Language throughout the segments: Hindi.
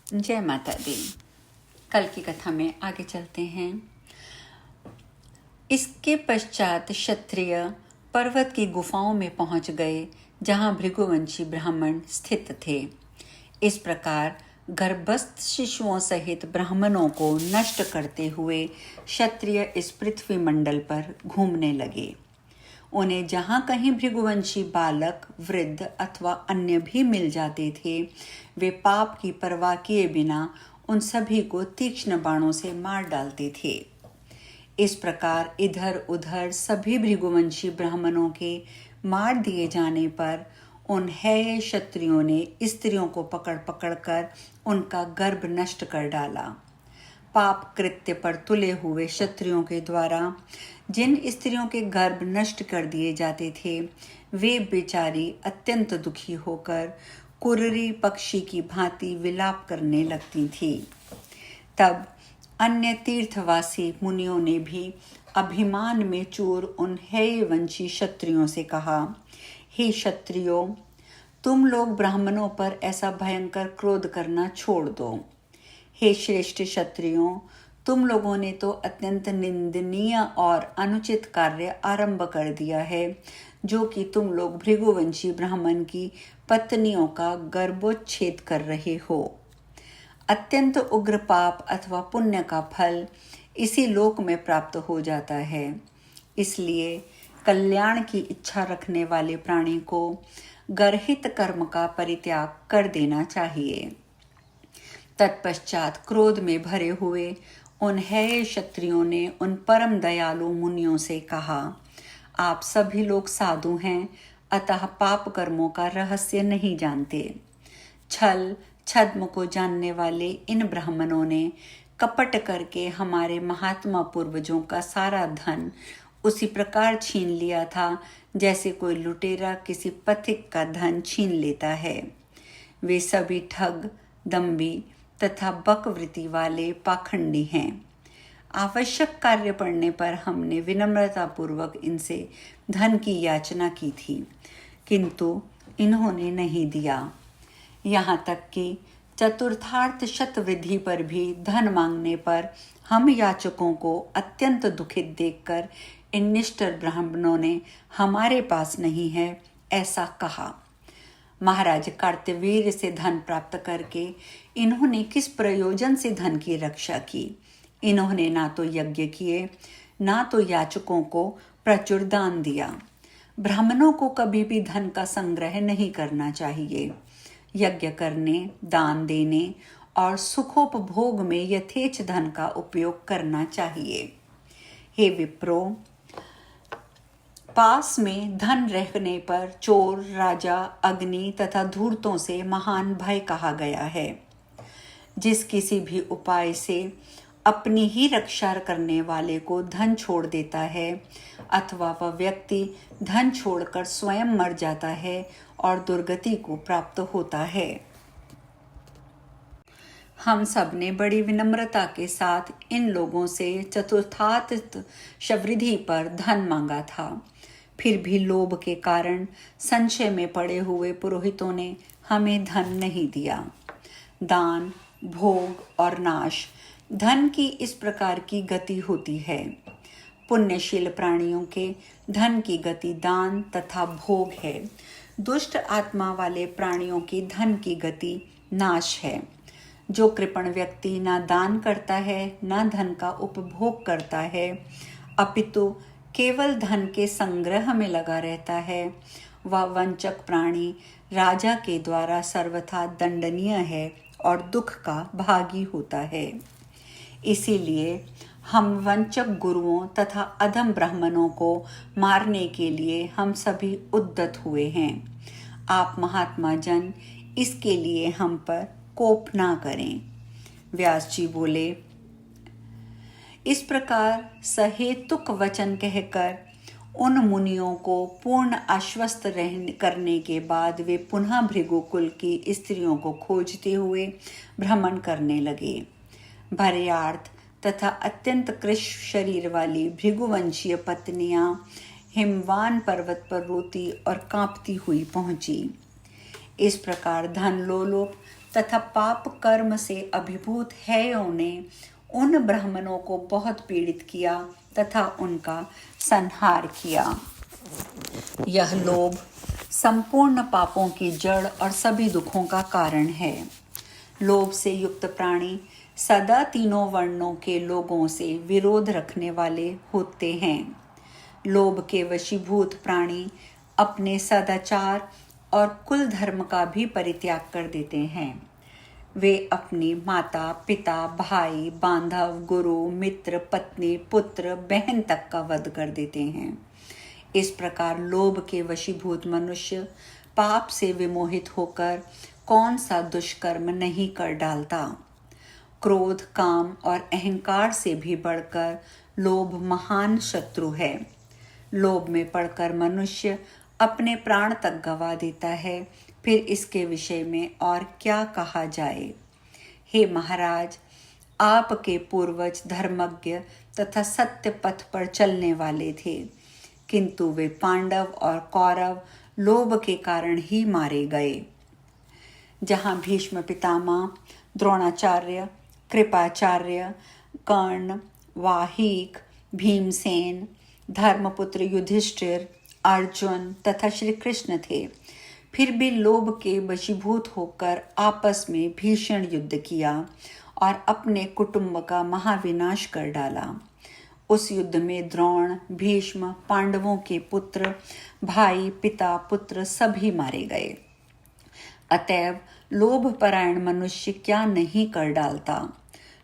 जय माता दी। कल की कथा में आगे चलते हैं। इसके पश्चात क्षत्रिय पर्वत की गुफाओं में पहुंच गए जहां भृगुवंशी ब्राह्मण स्थित थे। इस प्रकार गर्भस्थ शिशुओं सहित ब्राह्मणों को नष्ट करते हुए क्षत्रिय इस पृथ्वी मंडल पर घूमने लगे। उन्हें जहाँ कहीं भृगुवंशी बालक, वृद्ध अथवा अन्य भी मिल जाते थे, वे पाप की परवाह किए बिना उन सभी को तीक्ष्ण बाणों से मार डालते थे। इस प्रकार इधर उधर सभी भृगुवंशी ब्राह्मणों के मार दिए जाने पर उन हेय क्षत्रियों ने स्त्रियों को पकड़ पकड़ कर उनका गर्भ नष्ट कर डाला। पाप कृत्य पर तुले हुए क्षत्रियों के द्वारा जिन स्त्रियों के गर्भ नष्ट कर दिए जाते थे, वे बेचारी अत्यंत दुखी होकर कुर्री पक्षी की भांति विलाप करने लगती थी। तब अन्य तीर्थवासी मुनियों ने भी अभिमान में चूर उन हेयवंशी क्षत्रियों से कहा, हे क्षत्रियों, तुम लोग ब्राह्मणों पर ऐसा भयंकर क्रोध करना छोड़ दो। हे श्रेष्ठ क्षत्रियों, तुम लोगों ने तो अत्यंत निंदनीय और अनुचित कार्य आरंभ कर दिया है, जो कि तुम लोग भृगुवंशी ब्राह्मण की पत्नियों का गर्भोच्छेद कर रहे हो। अत्यंत उग्र पाप अथवा पुण्य का फल इसी लोक में प्राप्त हो जाता है। इसलिए कल्याण की इच्छा रखने वाले प्राणी को गर्हित कर्म का परित्याग कर देना चाहिए। तत्पश्चात क्रोध में भरे हुए उन हेय क्षत्रियों ने उन परम दयालु मुनियों से कहा, आप सभी लोग साधु हैं, अतः पाप कर्मों का रहस्य नहीं जानते। छल छद्म को जानने वाले इन ब्राह्मणों ने कपट करके हमारे महात्मा पूर्वजों का सारा धन उसी प्रकार छीन लिया था जैसे कोई लुटेरा किसी पथिक का धन छीन लेता है। वे सभी ठग, दंभी तथा बकवृत्ति वाले पाखंडी हैं। आवश्यक कार्य पड़ने पर हमने विनम्रता पूर्वक इनसे धन की याचना की थी, किंतु इन्होंने नहीं दिया। यहाँ तक कि चतुर्थार्थ शतविधि पर भी धन मांगने पर हम याचकों को अत्यंत दुखित देखकर इन निष्ठुर ब्राह्मणों ने हमारे पास नहीं है ऐसा कहा। महाराज कार्तवीर्य से धन प्राप्त करके इन्होंने किस प्रयोजन से धन की रक्षा की। इन्होंने ना तो यज्ञ किए, ना तो याचकों को प्रचुर दान दिया। ब्राह्मणों को कभी भी धन का संग्रह नहीं करना चाहिए। यज्ञ करने, दान देने और सुखोपभोग में यथेच धन का उपयोग करना चाहिए। हे विप्रो, पास में धन रहने पर चोर, राजा, अग्नि तथा धूर्तों से महान भय कहा गया है। जिस किसी भी उपाय से अपनी ही रक्षा करने वाले को धन छोड़ देता है अथवा वह व्यक्ति धन छोड़कर स्वयं मर जाता है और दुर्गति को प्राप्त होता है। हम सब ने बड़ी विनम्रता के साथ इन लोगों से चतुर्थार्थ शवृद्धि पर धन मांगा था। फिर भी लोभ के कारण संशय में पड़े हुए पुरोहितों ने हमें धन नहीं दिया। दान, भोग और नाश, धन की इस प्रकार की गति होती है। पुण्यशील प्राणियों के धन की गति दान तथा भोग है। दुष्ट आत्मा वाले प्राणियों की धन की गति नाश है। जो कृपण व्यक्ति ना दान करता है, ना धन का उपभोग करता है, अपितु केवल धन के संग्रह में लगा रहता है, वह वंचक प्राणी राजा के द्वारा सर्वथा दंडनीय है और दुख का भागी होता है। इसीलिए हम वंचक गुरुओं तथा अधम ब्राह्मणों को मारने के लिए हम सभी उद्यत हुए हैं। आप महात्मा जन इसके लिए हम पर कोप ना करें। व्यास जी बोले, इस प्रकार सहेतुक वचन कहकर उन मुनियों को पूर्ण आश्वस्त करने के बाद वे पुनः भृगुकुल की स्त्रियों को खोजते हुए भ्रमण करने लगे। भर्यार्थ तथा अत्यंत कृश शरीर वाली भृगुवंशीय पत्नियां हिमवान पर्वत पर रोती और कांपती हुई पहुंची। इस प्रकार धन लोलुप तथा पाप कर्म से अभिभूत हेयों ने उन ब्राह्मणों को बहुत पीड़ित किया तथा उनका संहार किया। यह लोभ संपूर्ण पापों की जड़ और सभी दुखों का कारण है। लोभ से युक्त प्राणी सदा तीनों वर्णों के लोगों से विरोध रखने वाले होते हैं। लोभ के वशीभूत प्राणी अपने सदाचार और कुल धर्म का भी परित्याग कर देते हैं। वे अपनी माता, पिता, भाई, बांधव, गुरु, मित्र, पत्नी, पुत्र, बहन तक का वध कर देते हैं। इस प्रकार लोभ के वशीभूत मनुष्य पाप से विमोहित होकर कौन सा दुष्कर्म नहीं कर डालता। क्रोध, काम और अहंकार से भी बढ़कर लोभ महान शत्रु है। लोभ में पड़कर मनुष्य अपने प्राण तक गंवा देता है, फिर इसके विषय में और क्या कहा जाए। हे महाराज, आपके पूर्वज धर्मज्ञ तथा सत्य पथ पर चलने वाले थे, किंतु वे पांडव और कौरव लोभ के कारण ही मारे गए। जहाँ भीष्म पितामह, द्रोणाचार्य, कृपाचार्य, कर्ण, वाहिक, भीमसेन, धर्मपुत्र युधिष्ठिर, अर्जुन तथा श्री कृष्ण थे, फिर भी लोभ के वशीभूत होकर आपस में भीषण युद्ध किया और अपने कुटुंब का महाविनाश कर डाला। उस युद्ध में द्रोण, भीष्म, पांडवों के पुत्र, भाई, पिता, पुत्र सभी मारे गए। अतएव लोभपरायण मनुष्य क्या नहीं कर डालता।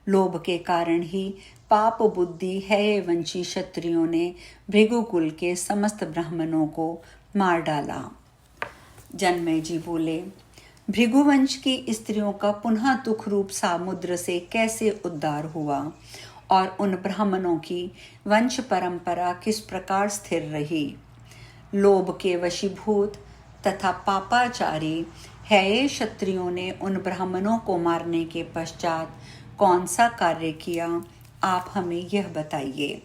लोभ के कारण ही पाप बुद्धि हेयवंशी क्षत्रियों ने भृगुकुल के समस्त ब्राह्मणों को मार डाला। जन्मेजय बोले, भृगुवंश की स्त्रियों का पुनः दुख रूप समुद्र से कैसे उद्धार हुआ और उन ब्राह्मणों की वंश परंपरा किस प्रकार स्थिर रही। लोभ के वशीभूत तथा पापाचारी हेय क्षत्रियों ने उन ब्राह्मणों को मारने के पश्चात कौन सा कार्य किया, आप हमें यह बताइए।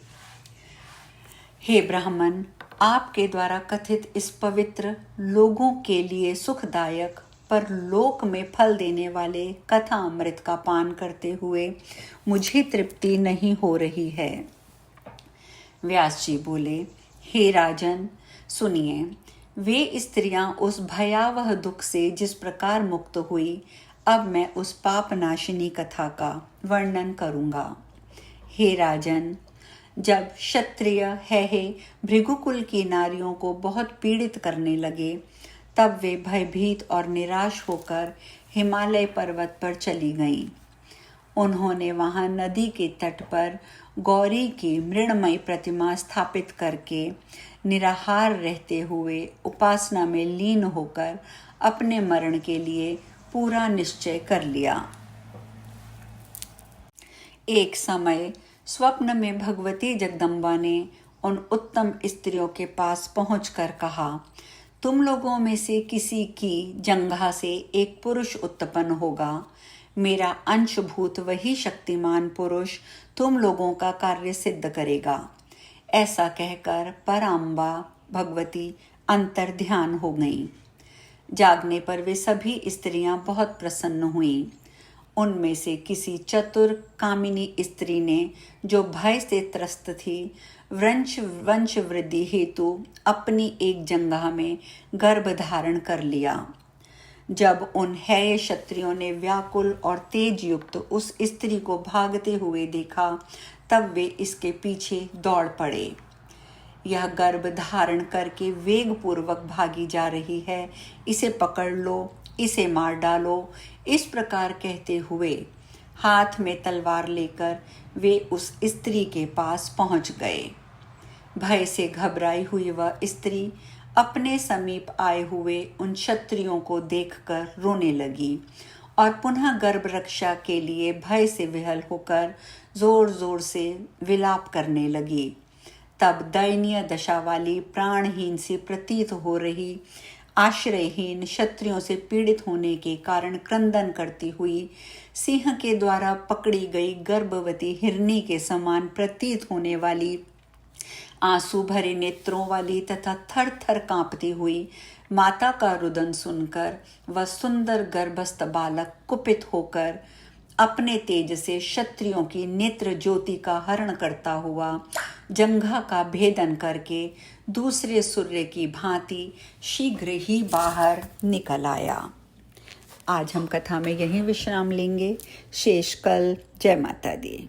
हे ब्राह्मण, आपके द्वारा कथित इस पवित्र, लोगों के लिए सुखदायक पर लोक में फल देने वाले कथा अमृत का पान करते हुए मुझे तृप्ति नहीं हो रही है। व्यास जी बोले, हे राजन, सुनिए, वे स्त्रियां उस भयावह दुख से जिस प्रकार मुक्त हुई, अब मैं उस पापनाशिनी कथा का वर्णन करूंगा। हे राजन, जब क्षत्रिय हेहे भृगुकुल की नारियों को बहुत पीड़ित करने लगे, तब वे भयभीत और निराश होकर हिमालय पर्वत पर चली गईं। उन्होंने वहां नदी के तट पर गौरी की मृण्मयी प्रतिमा स्थापित करके निराहार रहते हुए उपासना में लीन होकर अपने मरण के लिए पूरा निश्चय कर लिया। एक समय स्वप्न में भगवती जगदम्बा ने उन उत्तम स्त्रियों के पास पहुंचकर कहा, तुम लोगों में से किसी की जंघा से एक पुरुष उत्पन्न होगा। मेरा अंशभूत वही शक्तिमान पुरुष तुम लोगों का कार्य सिद्ध करेगा। ऐसा कहकर पराम्बा भगवती अंतर ध्यान हो गईं। जागने पर वे सभी स्त्रियां बहुत प्रसन्न हुईं। उनमें से किसी चतुर कामिनी स्त्री ने, जो भय से त्रस्त थी, वंश वृद्धि हेतु अपनी एक जंघा में गर्भ धारण कर लिया। जब उन हेय क्षत्रियों ने व्याकुल और तेज युक्त उस स्त्री को भागते हुए देखा, तब वे इसके पीछे दौड़ पड़े। यह गर्भ धारण करके वेग पूर्वक भागी जा रही है, इसे पकड़ लो, इसे मार डालो, इस प्रकार कहते हुए हाथ में तलवार लेकर वे उस स्त्री के पास पहुंच गए। भय से घबराई हुई वह स्त्री अपने समीप आए हुए उन क्षत्रियों को देखकर रोने लगी और पुनः गर्भ रक्षा के लिए भय से विहल होकर जोर जोर से विलाप करने लगी। तब दयनीय दशा वाली, प्राणहीन सी प्रतीत हो रही, आश्रयहीन, क्षत्रियों से पीड़ित होने के कारण क्रंदन करती हुई, सिंह के द्वारा पकड़ी गई गर्भवती हिरनी के समान प्रतीत होने वाली आंसू भरे नेत्रों वाली तथा थर थर कांपती हुई माता का रुदन सुनकर वह सुंदर गर्भस्थ बालक कुपित होकर अपने तेज से क्षत्रियों की नेत्र ज्योति का हरण करता हुआ जंघा का भेदन करके दूसरे सूर्य की भांति शीघ्र ही बाहर निकल आया। आज हम कथा में यहीं विश्राम लेंगे। शेष कल। जय माता दी।